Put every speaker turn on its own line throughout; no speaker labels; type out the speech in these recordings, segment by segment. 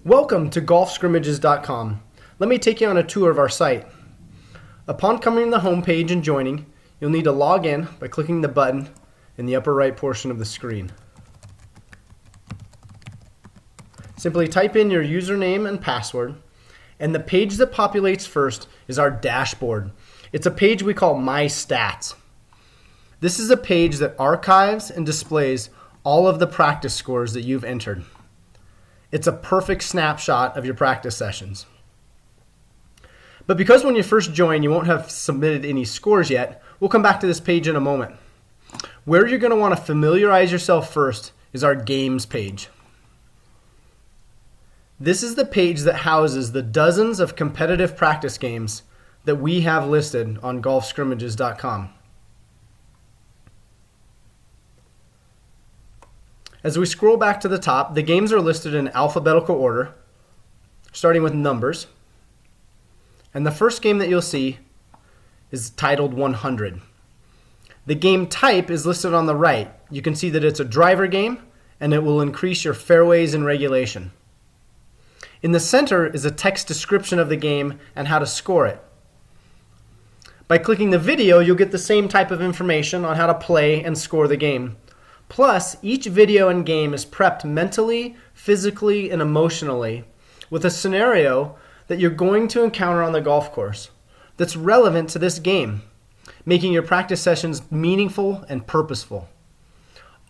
Welcome to golfscrimmages.com. Let me take you on a tour of our site. Upon coming to the home page and joining, you'll need to log in by clicking the button in the upper right portion of the screen. Simply type in your username and password, and the page that populates first is our dashboard. It's a page we call My Stats. This is a page that archives and displays all of the practice scores that you've entered. It's a perfect snapshot of your practice sessions. But because when you first join, you won't have submitted any scores yet, we'll come back to this page in a moment. Where you're going to want to familiarize yourself first is our games page. This is the page that houses the dozens of competitive practice games that we have listed on golfscrimmages.com. As we scroll back to the top, the games are listed in alphabetical order, starting with numbers. And the first game that you'll see is titled 100. The game type is listed on the right. You can see that it's a driver game, and it will increase your fairways in regulation. In the center is a text description of the game and how to score it. By clicking the video, you'll get the same type of information on how to play and score the game. Plus, each video and game is prepped mentally, physically, and emotionally with a scenario that you're going to encounter on the golf course that's relevant to this game, making your practice sessions meaningful and purposeful.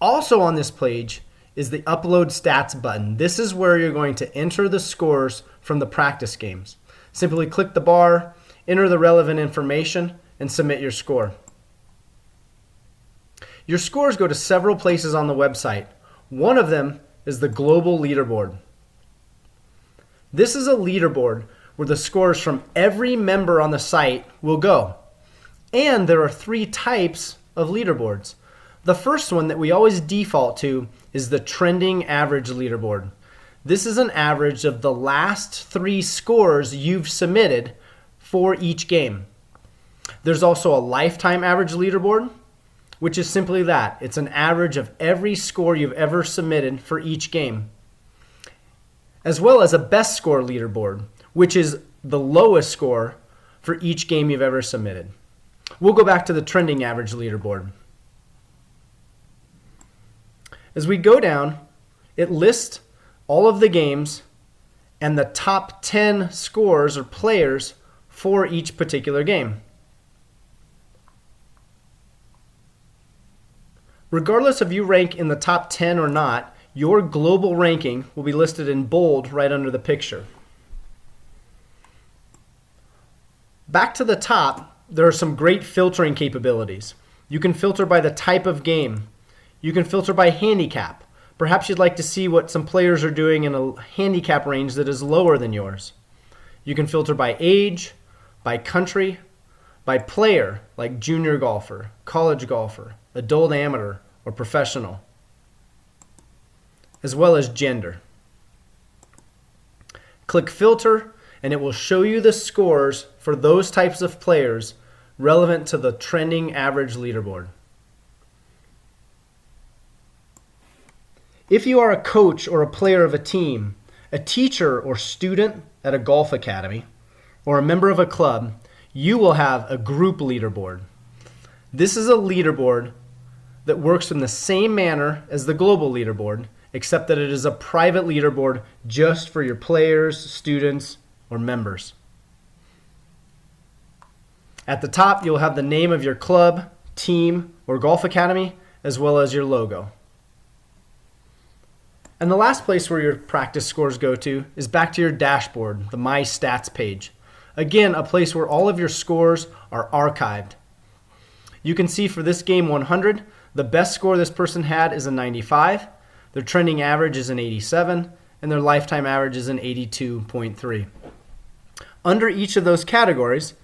Also on this page is the Upload Stats button. This is where you're going to enter the scores from the practice games. Simply click the bar, enter the relevant information, and submit your score. Your scores go to several places on the website. One of them is the global leaderboard. This is a leaderboard where the scores from every member on the site will go. And there are 3 types of leaderboards. The first one that we always default to is the trending average leaderboard. This is an average of the last 3 scores you've submitted for each game. There's also a lifetime average leaderboard, which is simply that. It's an average of every score you've ever submitted for each game, as well as a best score leaderboard, which is the lowest score for each game you've ever submitted. We'll go back to the trending average leaderboard. As we go down, it lists all of the games and the top 10 scores or players for each particular game. Regardless if you rank in the top 10 or not, your global ranking will be listed in bold right under the picture. Back to the top, there are some great filtering capabilities. You can filter by the type of game. You can filter by handicap. Perhaps you'd like to see what some players are doing in a handicap range that is lower than yours. You can filter by age, by country, by player, like junior golfer, college golfer, adult amateur, or professional, as well as gender. Click Filter, and it will show you the scores for those types of players relevant to the trending average leaderboard. If you are a coach or a player of a team, a teacher or student at a golf academy, or a member of a club, you will have a group leaderboard. This is a leaderboard that works in the same manner as the global leaderboard, except that it is a private leaderboard just for your players, students, or members. At the top, you'll have the name of your club, team, or golf academy, as well as your logo. And the last place where your practice scores go to is back to your dashboard, the My Stats page. Again, a place where all of your scores are archived. You can see for this game 100, the best score this person had is a 95, their trending average is an 87, and their lifetime average is an 82.3. Under each of those categories,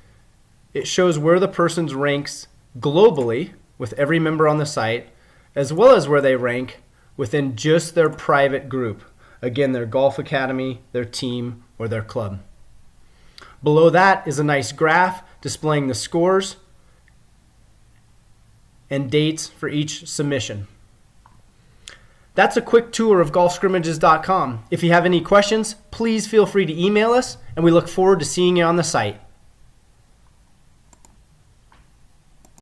it shows where the person ranks globally with every member on the site, as well as where they rank within just their private group. Again, their golf academy, their team, or their club. Below that is a nice graph displaying the scores and dates for each submission. That's a quick tour of golfscrimmages.com. If you have any questions, please feel free to email us, and we look forward to seeing you on the site.